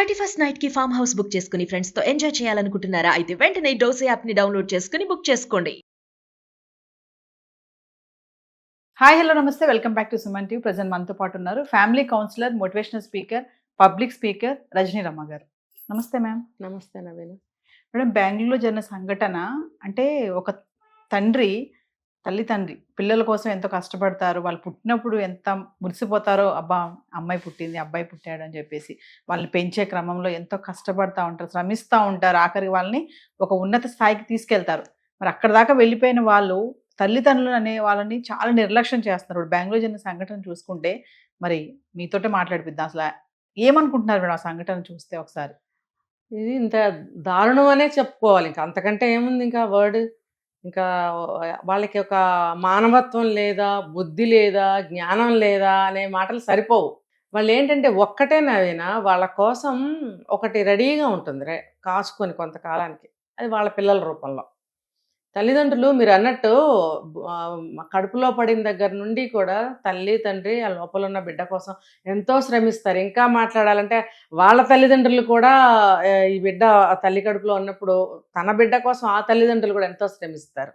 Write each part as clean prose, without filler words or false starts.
31st night కి farm house book చేసుకుని friends తో ఎంజాయ్ చేయాలనుకుంటున్నారా? అయితే వెంటనే డోసే యాప్ ని డౌన్లోడ్ చేసుకుని బుక్ చేసుకోండి. హాయ్ హలో నమస్తే welcome back to Suman TV. Present మనతో పాటు ఉన్నారు family counsellor, motivational speaker, public speaker Rajani Ramma గారు. నమస్తే మ్యామ్. నమస్తే నవీన. మేడం, బెంగళూరులో జరిగిన సంఘటన అంటే ఒక తండ్రి పిల్లల కోసం ఎంతో కష్టపడతారు. వాళ్ళు పుట్టినప్పుడు ఎంత మురిసిపోతారో, అబ్బా అమ్మాయి పుట్టింది, అబ్బాయి పుట్టాడు అని చెప్పేసి వాళ్ళని పెంచే క్రమంలో ఎంతో కష్టపడతా ఉంటారు, శ్రమిస్తూ ఉంటారు. ఆఖరికి వాళ్ళని ఒక ఉన్నత స్థాయికి తీసుకెళ్తారు. మరి అక్కడ దాకా వెళ్ళిపోయిన వాళ్ళు తల్లిదండ్రులు అనే వాళ్ళని చాలా నిర్లక్ష్యం చేస్తున్నారు. ఇప్పుడు బెంగళూరు జరిగిన సంఘటన చూసుకుంటే మరి మీతోటే మాట్లాడిపిద్దాం. అసలు ఏమనుకుంటున్నారు మేడం ఆ సంఘటన చూస్తే ఒకసారి? ఇది ఇంత దారుణం అనే చెప్పుకోవాలి. ఇంకా అంతకంటే ఏముంది ఇంకా వర్డ్. ఇంకా వాళ్ళకి ఒక మానవత్వం లేదా, బుద్ధి లేదా, జ్ఞానం లేదా అనే మాటలు సరిపోవు. వాళ్ళు ఏంటంటే ఒక్కటే నవీన, వాళ్ళ కోసం ఒకటి రెడీగా ఉంటుంది కాచుకొని కొంతకాలానికి. అది వాళ్ళ పిల్లల రూపంలో. తల్లిదండ్రులు మీరు అన్నట్టు కడుపులో పడిన దగ్గర నుండి కూడా తల్లి తండ్రి ఆ లోపల ఉన్న బిడ్డ కోసం ఎంతో శ్రమిస్తారు. ఇంకా మాట్లాడాలంటే వాళ్ళ తల్లిదండ్రులు కూడా ఈ బిడ్డ తల్లి కడుపులో ఉన్నప్పుడు తన బిడ్డ కోసం ఆ తల్లిదండ్రులు కూడా ఎంతో శ్రమిస్తారు.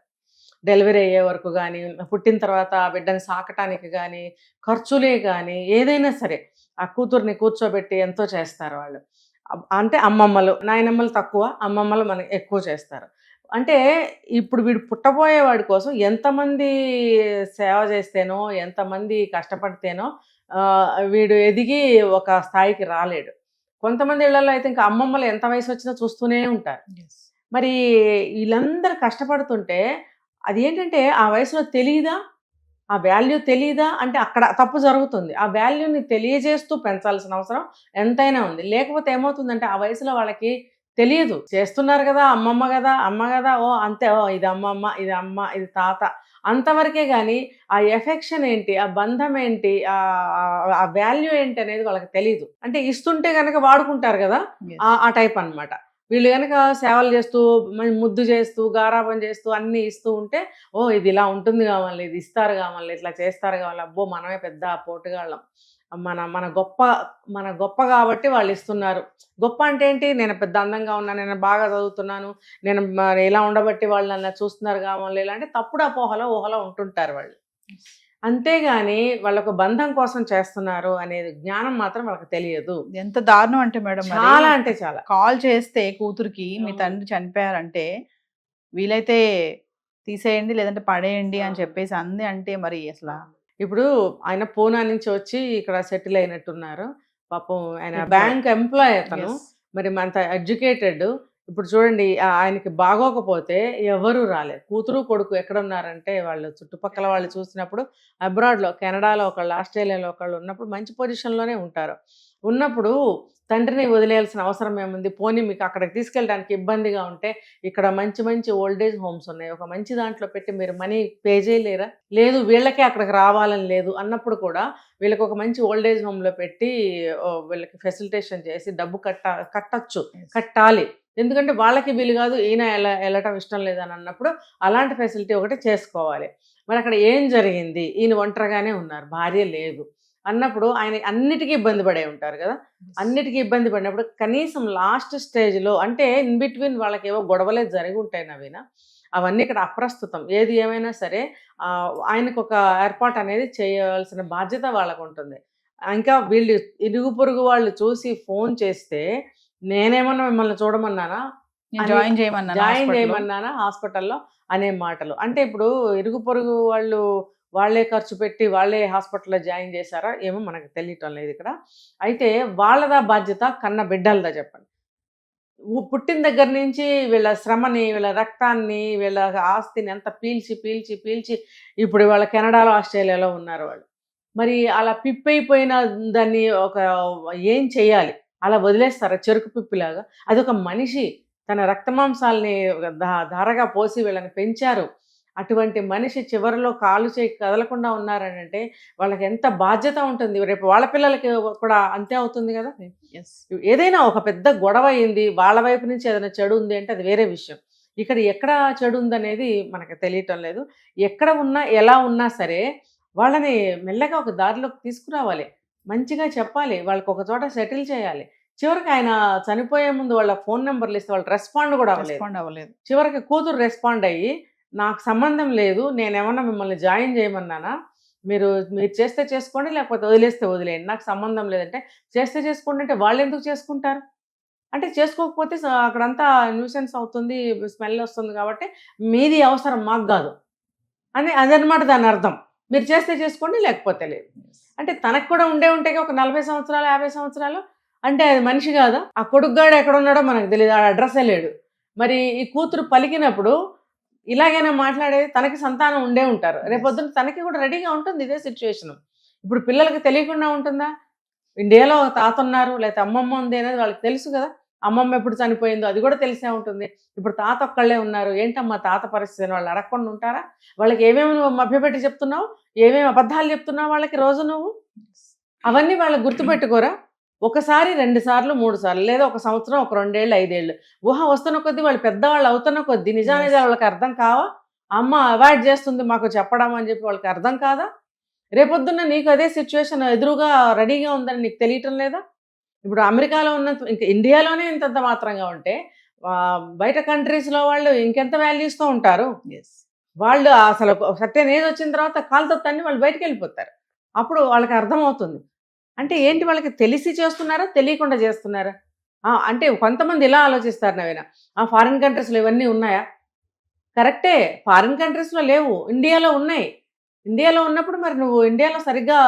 డెలివరీ అయ్యే వరకు కానీ, పుట్టిన తర్వాత ఆ బిడ్డని సాకటానికి కానీ, ఖర్చులే కానీ, ఏదైనా సరే ఆ కూతుర్ని కూర్చోబెట్టి ఎంతో చేస్తారు వాళ్ళు. అంటే అమ్మమ్మలు, నాయనమ్మలు తక్కువ, అమ్మమ్మలు మనకి ఎక్కువ చేస్తారు. అంటే ఇప్పుడు వీడు పుట్టబోయే వాడి కోసం ఎంతమంది సేవ చేస్తేనో, ఎంతమంది కష్టపడితేనో వీడు ఎదిగి ఒక స్థాయికి రాలేడు. కొంతమంది ఇళ్లలో అయితే ఇంకా అమ్మమ్మలు ఎంత వయసు వచ్చినా చూస్తూనే ఉంటారు. మరి వీళ్ళందరూ కష్టపడుతుంటే అది ఏంటంటే ఆ వయసులో తెలియదా, ఆ వాల్యూ తెలియదా అంటే అక్కడ తప్పు జరుగుతుంది. ఆ వాల్యూని తెలియజేస్తూ పెంచాల్సిన అవసరం ఎంతైనా ఉంది. లేకపోతే ఏమవుతుందంటే ఆ వయసులో వాళ్ళకి తెలియదు. చేస్తున్నారు కదా, అమ్మమ్మ కదా, అమ్మ కదా, ఓ అంతే, ఓ ఇది అమ్మమ్మ, ఇది అమ్మ, ఇది తాత, అంతవరకే కానీ ఆ ఎఫెక్షన్ ఏంటి, ఆ బంధం ఏంటి, ఆ వాల్యూ ఏంటి అనేది వాళ్ళకి తెలియదు. అంటే ఇస్తుంటే కనుక వాడుకుంటారు కదా, ఆ టైప్ అనమాట. వీళ్ళు కనుక సేవలు చేస్తూ, ముద్దు చేస్తూ, గారాబం చేస్తూ అన్నీ ఇస్తూ ఉంటే, ఓ ఇది ఇలా ఉంటుంది కావాలి, ఇది ఇస్తారు కావాలి, ఇట్లా చేస్తారు కావాలి, అబ్బో మనమే పెద్ద పోటుగాళ్ళం, మన గొప్ప కాబట్టి వాళ్ళు ఇస్తున్నారు. గొప్ప అంటే ఏంటి, నేను పెద్ద అందంగా ఉన్నాను, నేను బాగా చదువుతున్నాను, నేను ఇలా ఉండబట్టి వాళ్ళు నన్ను చూస్తున్నారు కావాలి, ఇలాంటి తప్పుడు అపోహలో ఊహలో ఉంటుంటారు వాళ్ళు. అంతేగాని వాళ్ళొక బంధం కోసం చేస్తున్నారు అనేది జ్ఞానం మాత్రం వాళ్ళకి తెలియదు. ఎంత దారుణం అంటే మేడం, చాలా అంటే చాలా. కాల్ చేస్తే కూతురికి మీ తండ్రి చనిపోయారంటే వీలైతే తీసేయండి లేదంటే పడేయండి అని చెప్పేసి అంది. అంటే మరి అసలు ఇప్పుడు ఆయన పూనా నుంచి వచ్చి ఇక్కడ సెటిల్ అయినట్టున్నారు. పాపం ఆయన బ్యాంక్ ఎంప్లాయ్ అతను, మరి అంత ఎడ్యుకేటెడ్. ఇప్పుడు చూడండి, ఆయనకి బాగోకపోతే ఎవరు రాలేదు. కూతురు కొడుకు ఎక్కడ ఉన్నారంటే వాళ్ళు చుట్టుపక్కల వాళ్ళు చూసినప్పుడు అబ్రాడ్లో, కెనడాలో ఒకళ్ళు, ఆస్ట్రేలియాలో ఒకళ్ళు ఉన్నప్పుడు మంచి పొజిషన్లోనే ఉంటారు. ఉన్నప్పుడు తండ్రిని వదిలేయాల్సిన అవసరం ఏముంది? పోనీ మీకు అక్కడికి తీసుకెళ్ళడానికి ఇబ్బందిగా ఉంటే ఇక్కడ మంచి మంచి ఓల్డేజ్ హోమ్స్ ఉన్నాయి, ఒక మంచి దాంట్లో పెట్టి మీరు మనీ పే చేయలేరా? లేదు, వీళ్ళకే అక్కడికి రావాలని లేదు అన్నప్పుడు కూడా వీళ్ళకి ఒక మంచి ఓల్డేజ్ హోమ్లో పెట్టి వీళ్ళకి ఫెసిలిటేషన్ చేసి డబ్బు కట్టాలి. ఎందుకంటే వాళ్ళకి వీలు కాదు, ఈయన వెళ్ళటం ఇష్టం లేదని అన్నప్పుడు అలాంటి ఫెసిలిటీ ఒకటి చేసుకోవాలి. మరి అక్కడ ఏం జరిగింది? ఈయన ఒంటరిగానే ఉన్నారు, భార్య లేదు అన్నప్పుడు ఆయన అన్నిటికీ ఇబ్బంది పడే ఉంటారు కదా. అన్నిటికీ ఇబ్బంది పడినప్పుడు కనీసం లాస్ట్ స్టేజ్లో, అంటే ఇన్ బిట్వీన్ వాళ్ళకి ఏవో గొడవలే జరిగి ఉంటాయి నవీన, అవన్నీ ఇక్కడ అప్రస్తుతం. ఏది ఏమైనా సరే ఆయనకు ఒక ఏర్పాటు అనేది చేయవలసిన బాధ్యత వాళ్ళకు ఉంటుంది. ఇంకా వీళ్ళు ఇరుగు పొరుగు వాళ్ళు చూసి ఫోన్ చేస్తే నేనేమన్నా మిమ్మల్ని చూడమన్నానా, జాయిన్ చేయమన్నానా హాస్పిటల్లో అనే మాటలు. అంటే ఇప్పుడు ఇరుగు పొరుగు వాళ్ళే ఖర్చు పెట్టి వాళ్ళే హాస్పిటల్లో జాయిన్ చేశారా ఏమో మనకు తెలియటం లేదు ఇక్కడ. అయితే వాళ్ళదా బాధ్యత, కన్న బిడ్డలదా చెప్పండి? పుట్టిన దగ్గర నుంచి వీళ్ళ శ్రమని, వీళ్ళ రక్తాన్ని, వీళ్ళ ఆస్తిని అంతా పీల్చి ఇప్పుడు వాళ్ళ కెనడాలో, ఆస్ట్రేలియాలో ఉన్నారు వాళ్ళు. మరి అలా పిప్పైపోయిన దాన్ని ఏం చెయ్యాలి? అలా వదిలేస్తారా చెరుకు పిప్పిలాగా? అదొక మనిషి తన రక్తమాంసాలని ధారగా పోసి వీళ్ళని పెంచారు. అటువంటి మనిషి చివరిలో కాలు చేయి కదలకుండా ఉన్నారని అంటే వాళ్ళకి ఎంత బాధ్యత ఉంటుంది. రేపు వాళ్ళ పిల్లలకి కూడా అంతే అవుతుంది కదా. ఏదైనా ఒక పెద్ద గొడవ అయింది, వాళ్ళ వైపు నుంచి ఏదైనా చెడు ఉంది అంటే అది వేరే విషయం. ఇక్కడ ఎక్కడ చెడు ఉందనేది మనకు తెలియటం లేదు. ఎక్కడ ఉన్నా, ఎలా ఉన్నా సరే వాళ్ళని మెల్లగా ఒక దారిలోకి తీసుకురావాలి, మంచిగా చెప్పాలి, వాళ్ళకి ఒక చోట సెటిల్ చేయాలి. చివరికి ఆయన చనిపోయే ముందు వాళ్ళ ఫోన్ నెంబర్లు ఇస్తే వాళ్ళు రెస్పాండ్ కూడా అవ్వలేదు. రెస్పాండ్ అవ్వలేదు. చివరికి కూతురు రెస్పాండ్ అయ్యి, నాకు సంబంధం లేదు, నేనేమన్నా మిమ్మల్ని జాయిన్ చేయమన్నానా, మీరు చేస్తే చేసుకోండి, లేకపోతే వదిలేస్తే వదిలేయండి, నాకు సంబంధం లేదంటే, చేస్తే చేసుకోండి అంటే వాళ్ళు ఎందుకు చేసుకుంటారు? అంటే చేసుకోకపోతే అక్కడంతా న్యూసెన్స్ అవుతుంది, స్మెల్ వస్తుంది కాబట్టి మీది అవసరం మాకు కాదు అని అదనమాట దాని అర్థం. మీరు చేస్తే చేసుకోండి, లేకపోతే లేదు. అంటే తనకు కూడా ఉంటే ఒక 40 సంవత్సరాలు 50 సంవత్సరాలు అంటే అది మనిషి కాదా? ఆ కొడుకుగాడు ఎక్కడ ఉన్నాడో మనకు తెలియదు, ఆ అడ్రస్సే లేడు. మరి ఈ కూతురు పలికినప్పుడు ఇలాగైనా మాట్లాడేది, తనకి సంతానం ఉండే ఉంటారు, రేపొద్దున తనకి కూడా రెడీగా ఉంటుంది ఇదే సిచ్యువేషన్. ఇప్పుడు పిల్లలకి తెలియకుండా ఉంటుందా? ఇండియాలో తాత ఉన్నారు, లేకపోతే అమ్మమ్మ ఉంది అనేది వాళ్ళకి తెలుసు కదా. అమ్మమ్మ ఎప్పుడు చనిపోయిందో అది కూడా తెలిసే ఉంటుంది. ఇప్పుడు తాత ఒక్కళ్ళే ఉన్నారు, ఏంటమ్మా తాత పరిస్థితి అని వాళ్ళు అడగకుండా ఉంటారా? వాళ్ళకి ఏమేమి నువ్వు మభ్యపెట్టి చెప్తున్నావు, ఏమేమి అబద్ధాలు చెప్తున్నావు వాళ్ళకి రోజు నువ్వు, అవన్నీ వాళ్ళకి గుర్తుపెట్టుకోరా? ఒకసారి 2 సార్లు 3 సార్లు, లేదా ఒక సంవత్సరం, ఒక 2 ఏళ్ళు 5 ఏళ్ళు ఊహ వస్తున్న కొద్దీ వాళ్ళు పెద్దవాళ్ళు అవుతున్న కొద్దీ నిజానిజాలు వాళ్ళకి అర్థం కావా? అమ్మ అవాయిడ్ చేస్తుంది మాకు చెప్పడం అని చెప్పి వాళ్ళకి అర్థం కాదా? రేపొద్దున్న నీకు అదే సిచ్యువేషన్ ఎదురుగా రెడీగా ఉందని నీకు తెలియటం లేదా? ఇప్పుడు అమెరికాలో ఉన్నంత ఇంకా ఇండియాలోనే ఇంతంత మాత్రంగా ఉంటే బయట కంట్రీస్లో వాళ్ళు ఇంకెంత వాల్యూస్తో ఉంటారు. వాళ్ళు అసలు సర్టెన్ ఏజ్ వచ్చిన తర్వాత కాలుతో తన్ని వాళ్ళు బయటకు వెళ్ళిపోతారు. అప్పుడు వాళ్ళకి అర్థమవుతుంది. అంటే ఏంటి, వాళ్ళకి తెలిసి చేస్తున్నారా, తెలియకుండా చేస్తున్నారా? అంటే కొంతమంది ఇలా ఆలోచిస్తారు నవీన, ఫారిన్ కంట్రీస్లో ఇవన్నీ ఉన్నాయా? కరెక్టే, ఫారిన్ కంట్రీస్లో లేవు, ఇండియాలో ఉన్నాయి. ఇండియాలో ఉన్నప్పుడు మరి నువ్వు ఇండియాలో సరిగ్గా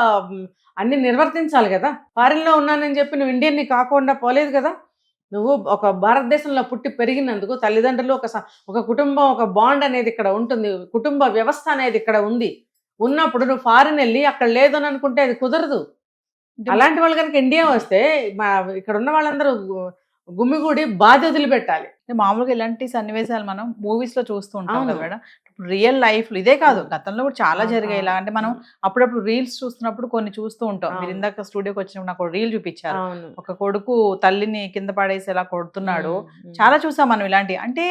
అన్ని నిర్వర్తించాలి కదా. ఫారిన్లో ఉన్నానని చెప్పి నువ్వు ఇండియన్ని కాకుండా పోలేదు కదా. నువ్వు ఒక భారతదేశంలో పుట్టి పెరిగినందుకు తల్లిదండ్రులు ఒక కుటుంబం, ఒక బాండ్ అనేది ఇక్కడ ఉంటుంది, కుటుంబ వ్యవస్థ అనేది ఇక్కడ ఉంది. ఉన్నప్పుడు నువ్వు ఫారిన్ వెళ్ళి అక్కడ లేదని అనుకుంటే అది కుదరదు. అలాంటి వాళ్ళు కనుక ఇండియా వస్తే ఇక్కడ ఉన్న వాళ్ళందరూ గుమిగూడి బాధ వదిలిపెట్టాలి. మామూలుగా ఇలాంటి సన్నివేశాలు మనం మూవీస్ లో చూస్తూ ఉంటాం కదా మేడం. రియల్ లైఫ్ లో ఇదే కాదు, గతంలో కూడా చాలా జరిగాయి ఇలా. అంటే మనం అప్పుడప్పుడు రీల్స్ చూస్తున్నప్పుడు కొన్ని చూస్తూ ఉంటాం. మీరు ఇందాక స్టూడియోకి వచ్చినప్పుడు నాకు రీల్ చూపించారు, ఒక కొడుకు తల్లిని కింద పడేసి ఎలా కొడుతున్నాడు. చాలా చూసాం మనం ఇలాంటి. అంటే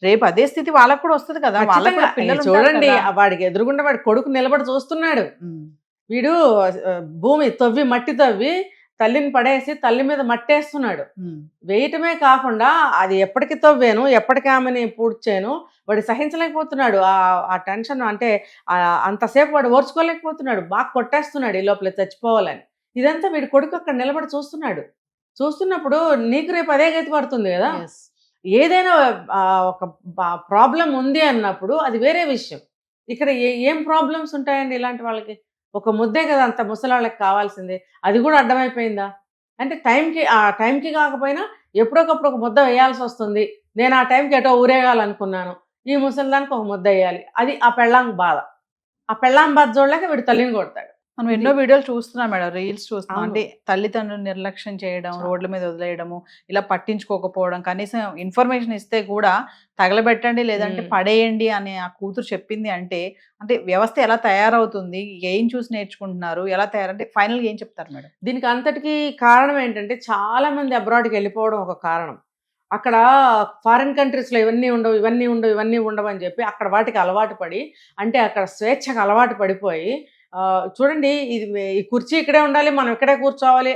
రేపు అదే స్థితి వాళ్ళకు కూడా వస్తుంది కదా. వాళ్ళకు కూడా పిల్లలు చూడండి, వాడికి ఎదురుగుండా వాడి కొడుకు నిలబడి చూస్తున్నాడు. వీడు భూమి తవ్వి మట్టి తవ్వి తల్లిని పడేసి తల్లి మీద మట్టేస్తున్నాడు. వేయటమే కాకుండా అది ఎప్పటికి తవ్వాను, ఎప్పటికి ఆమెని పూడ్చాను, వాడు సహించలేకపోతున్నాడు. ఆ టెన్షన్ అంటే అంతసేపు వాడు ఓర్చుకోలేకపోతున్నాడు, బాగా కొట్టేస్తున్నాడు ఈ లోపల చచ్చిపోవాలని. ఇదంతా వీడి కొడుకు అక్కడ నిలబడి చూస్తున్నాడు. చూస్తున్నప్పుడు నీకు రేపు అదే గతి పడుతుంది కదా. ఏదైనా ఒక ప్రాబ్లం ఉంది అన్నప్పుడు అది వేరే విషయం. ఇక్కడ ఏం ప్రాబ్లమ్స్ ఉంటాయండి ఇలాంటి వాళ్ళకి? ఒక ముద్దే కదా అంత ముసలాళ్ళకి కావాల్సిందే, అది కూడా అడ్డమైపోయిందా? అంటే టైంకి కాకపోయినా ఎప్పుడొకప్పుడు ఒక ముద్ద వేయాల్సి వస్తుంది. నేను ఆ టైంకి ఎటో ఊరేగాలనుకున్నాను, ఈ ముసలిదానికి ఒక ముద్ద వేయాలి, అది ఆ పెళ్ళాం బాధ. ఆ పెళ్ళాం బాధ చూడలేక వీడు తల్లిని కొడతాడు. మనం ఎన్నో వీడియోలు చూస్తున్నాం మేడం, రీల్స్ చూస్తున్నాం. అంటే తల్లిదండ్రులు నిర్లక్ష్యం చేయడం, రోడ్ల మీద వదిలేయడము, ఇలా పట్టించుకోకపోవడం, కనీసం ఇన్ఫర్మేషన్ ఇస్తే కూడా తగలబెట్టండి లేదంటే పడేయండి అని ఆ కూతురు చెప్పింది. అంటే వ్యవస్థ ఎలా తయారవుతుంది, ఏం చూసి నేర్చుకుంటున్నారు, ఎలా తయారంటే ఫైనల్గా ఏం చెప్తారు మేడం? దీనికి అంతటికీ కారణం ఏంటంటే చాలా మంది అబ్రాడ్కి వెళ్ళిపోవడం ఒక కారణం. అక్కడ ఫారిన్ కంట్రీస్లో ఇవన్నీ ఉండవు అని చెప్పి అక్కడ వాటికి అలవాటు పడి, అంటే అక్కడ స్వేచ్ఛకు అలవాటు పడిపోయి, చూడండి ఈ కుర్చీ ఇక్కడే ఉండాలి, మనం ఇక్కడే కూర్చోవాలి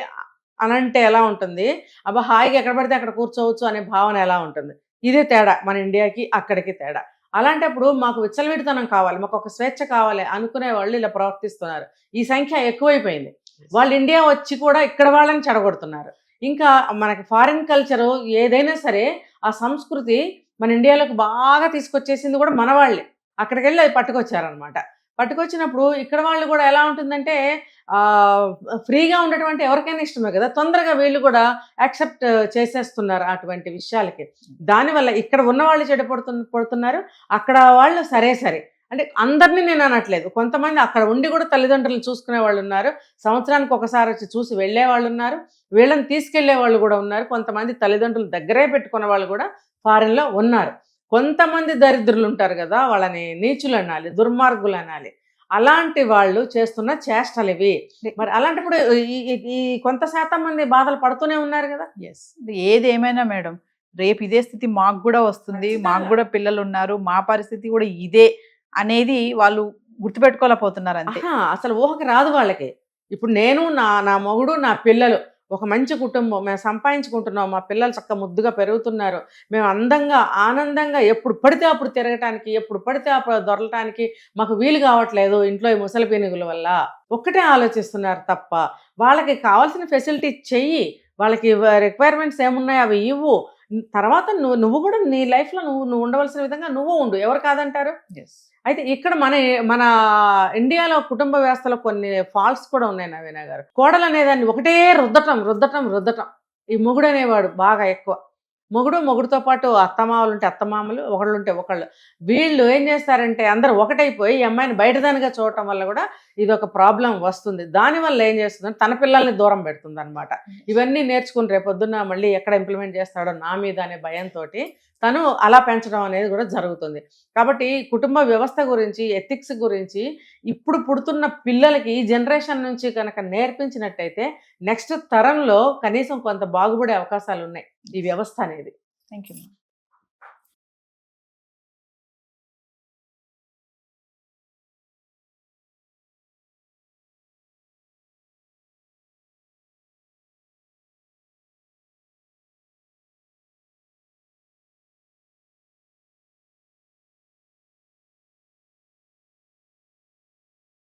అనంటే ఎలా ఉంటుంది, అబ్బా హాయిగా ఎక్కడ పడితే అక్కడ కూర్చోవచ్చు అనే భావన ఎలా ఉంటుంది. ఇదే తేడా మన ఇండియాకి అక్కడికి తేడా. అలాంటప్పుడు మాకు విచ్చలవిడితనం కావాలి, మాకు ఒక స్వేచ్ఛ కావాలి అనుకునే వాళ్ళు ఇలా ప్రవర్తిస్తున్నారు. ఈ సంఖ్య ఎక్కువైపోయింది. వాళ్ళు ఇండియా వచ్చి కూడా ఇక్కడ వాళ్ళని చెడగొడుతున్నారు. ఇంకా మనకి ఫారిన్ కల్చరు ఏదైనా సరే ఆ సంస్కృతి మన ఇండియాలోకి బాగా తీసుకొచ్చేసింది కూడా మన వాళ్ళే. అక్కడికి వెళ్ళి అది పట్టుకొచ్చారనమాట. పట్టుకొచ్చినప్పుడు ఇక్కడ వాళ్ళు కూడా ఎలా ఉంటుందంటే ఫ్రీగా ఉండటం ఎవరికైనా ఇష్టమే కదా. తొందరగా వీళ్ళు కూడా యాక్సెప్ట్ చేసేస్తున్నారు అటువంటి విషయాలకి. దానివల్ల ఇక్కడ ఉన్న వాళ్ళు పడుతున్నారు, అక్కడ వాళ్ళు సరే అంటే అందరినీ నేను అనట్లేదు. కొంతమంది అక్కడ ఉండి కూడా తల్లిదండ్రులు చూసుకునే వాళ్ళు ఉన్నారు, సంవత్సరానికి ఒకసారి వచ్చి చూసి వెళ్ళే వాళ్ళు ఉన్నారు, వీళ్ళని తీసుకెళ్లే వాళ్ళు కూడా ఉన్నారు. కొంతమంది తల్లిదండ్రులు దగ్గరే పెట్టుకున్న వాళ్ళు కూడా ఫారిన్లో ఉన్నారు. కొంతమంది దరిద్రులు ఉంటారు కదా, వాళ్ళని నీచులు అనాలి, దుర్మార్గులు అనాలి. అలాంటి వాళ్ళు చేస్తున్న చేష్టలు ఇవి. మరి అలాంటప్పుడు ఈ కొంత శాతం మంది బాధలు పడుతూనే ఉన్నారు కదా. ఏది ఏమైనా మేడం, రేపు ఇదే స్థితి మాకు కూడా వస్తుంది, మాకు కూడా పిల్లలు ఉన్నారు, మా పరిస్థితి కూడా ఇదే అనేది వాళ్ళు గుర్తుపెట్టుకోలేకపోతున్నారు అంతే. అసలు ఊహకి రాదు వాళ్ళకి. ఇప్పుడు నేను నా మొగుడు నా పిల్లలు ఒక మంచి కుటుంబం, మేము సంపాదించుకుంటున్నాం, మా పిల్లలు చక్కగా ముద్దుగా పెరుగుతున్నారు, మేము అందంగా ఆనందంగా ఎప్పుడు పడితే అప్పుడు తిరగటానికి, ఎప్పుడు పడితే అప్పుడు దొరలటానికి మాకు వీలు కావట్లేదు ఇంట్లో ఈ ముసలి పీనుగుల వల్ల ఒక్కటే ఆలోచిస్తున్నారు తప్ప వాళ్ళకి కావాల్సిన ఫెసిలిటీ చెయ్యి, వాళ్ళకి రిక్వైర్మెంట్స్ ఏమున్నాయో అవి ఇవ్వు, తర్వాత నువ్వు కూడా నీ లైఫ్లో నువ్వు ఉండవలసిన విధంగా నువ్వు ఉండు, ఎవరు కాదంటారు. అయితే ఇక్కడ మన ఇండియాలో కుటుంబ వ్యవస్థలో కొన్ని ఫాల్ట్స్ కూడా ఉన్నాయి నవీన గారు. కోడలు అనేదాన్ని ఒకటే రుద్దటం. ఈ మొగుడు అనేవాడు బాగా ఎక్కువ. మొగుడుతో పాటు అత్తమామలు ఉంటే అత్తమామలు, ఒకళ్ళు ఉంటే ఒకళ్ళు. వీళ్ళు ఏం చేస్తారంటే అందరూ ఒకటైపోయి ఈ అమ్మాయిని బయటదానిగా చూడటం వల్ల కూడా ఇది ఒక ప్రాబ్లం వస్తుంది. దానివల్ల ఏం చేస్తుందంటే తన పిల్లల్ని దూరం పెడుతుంది అనమాట. ఇవన్నీ నేర్చుకుని రేపొద్దున్న మళ్ళీ ఎక్కడ ఇంప్లిమెంట్ చేస్తాడో నా మీద అనే భయంతో తను అలా పెంచడం అనేది కూడా జరుగుతుంది. కాబట్టి కుటుంబ వ్యవస్థ గురించి, ఎథిక్స్ గురించి ఇప్పుడు పుడుతున్న పిల్లలకి ఈ జనరేషన్ నుంచి కనుక నేర్పించినట్టయితే నెక్స్ట్ తరంలో కనీసం కొంత బాగుపడే అవకాశాలు ఉన్నాయి ఈ వ్యవస్థ అనేది. Thank you.